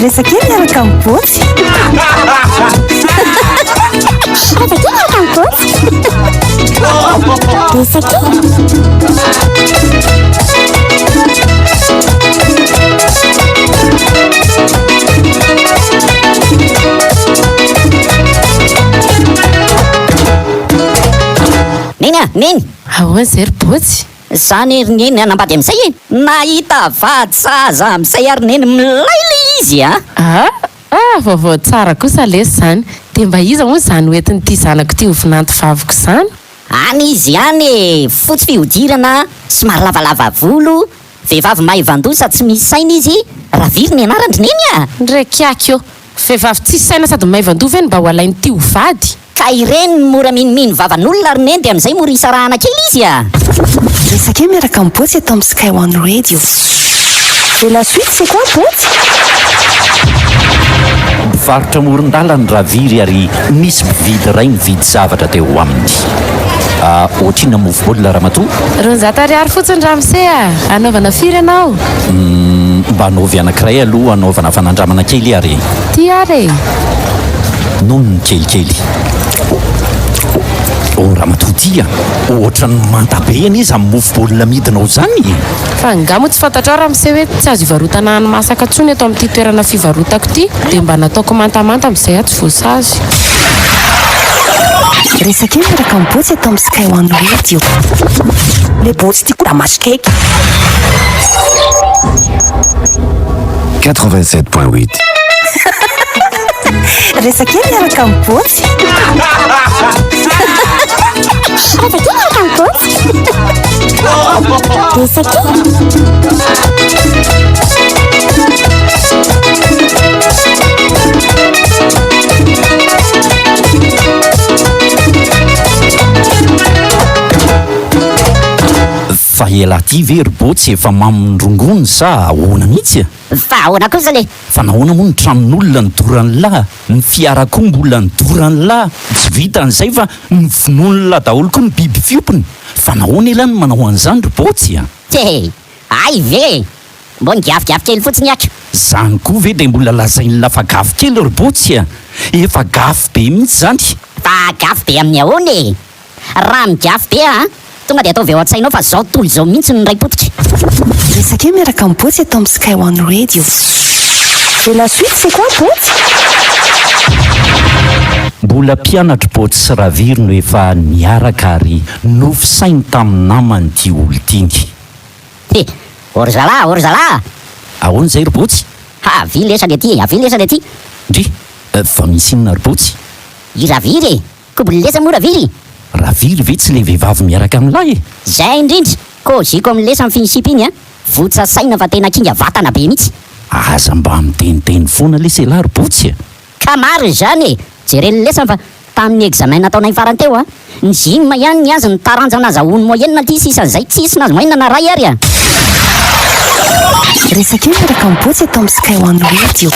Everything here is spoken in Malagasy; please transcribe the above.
Resaka kely miaraka mibotsy. Resaka kely miaraka mibotsy. Resaka Neny neny ahoana zay ry botsy zany erineny anambady amin'izay e nahita vady saza amin'izay ary neny milay le izy vaovao tsara kosa lesy zany dia mba iza moa zany hoentin'ity zanako ity hovinanty vaviko izany any izy ihany e fotsy fihodirana somary lavalava volo vehivavy mahay vandosa tsy misy saina izy raha viry ny anarandry neny a ndraiky eo vehivavy tsisy saina sady mahay vandova eny mba ho alain'ity hovady ka ireny mora miniminy vavan'olona ary neny dia amin'izay mora isarahana kely izy a Resaka kely miaraka mibotsy eto amin'ny Sky One Radio. Et la suite, c'est quoi, Botsy? Mivarotra moron-dalana raha viry ary misy mpividy ray mividy zavatra teo aminy. Ohatrina mofo baolina ramatoa. 200 ariary fotsiny ramose anaovana firy ianao Mba anaovy anankiray aloha anaovana fanandramana kely ary. ty ary Nono ny kelikely. Ramatoa tia ohatra ny manta be izy amin'ny mofo baolina midinao zany. fa ngamo tsy fantatrao ramose hoe tsy azo hivarotana hany masaka ntsony eto amin'ity toerana fivarotako ity dia mba nataoko mantamanta amin'izay atsy voasazy Resaka kely miaraka mibotsy eto amin'ny Sky One Radio. Le botsy ity koa masikaiky. 87.8. Resaka kely miaraka mibotsy. Resaka kely miaraka mibotsy. Resaka Fa ela ty ve ry botsy efa mamindrongony sa ahoana mihitsy? fa ahoana kosa le Fa nahoana moa ny tranon'olona ny doran'lahy, ny fiara koa mbola ny doran'lahy, tsy vita an'izay fa ny finoan'la daholo koa ny biby fiopiny. Fa nahoana ela ny manao an'izany ry botsy a? te ay ve mbo nigafikafy kely fotsiny aky Zany koa ve dia mbola lazain'la fa gafy kely ry botsy a? Efa gafy be mihitsy zany. fa gafy be amin'ny ahoana e raha migafy be tonga dia ataovy eo an-tsainao fa zao tontolo zao mihitsy ny ray potitra Resaka kely miaraka mibotsy eto amin'ny Sky One Radio. Et la suite, c'est quoi, Botsy? Mbola mpianatra botsy sy raviry no efa niaraka ary nofisainy tamin'ny namany ty olo tingy. e orzala Ahoana izay ry botsy? avy lesany aty Ndry, fa misy inona ry botsy? i raviry e kobolilesa moa raviry Raviry ve tsy le vehivavy miaraka amin'lahy e? zay indrindra koziko amin'ny lesa amin'ny finsipy iny votsa saina fa tena kinga vatana be mihitsy Aza mba miteniteny foana lesa lahy ry botsy a? ka maro zany e jereny lesany fa tamin'ny examen nataonay farany teo ny gym ihany ny azy ny taranja nazahoany moyenne ty sisan'izay tsisy nazy moyenne na ray ary Resaka kely miaraka mibotsy eto amin'ny Sky One Radio.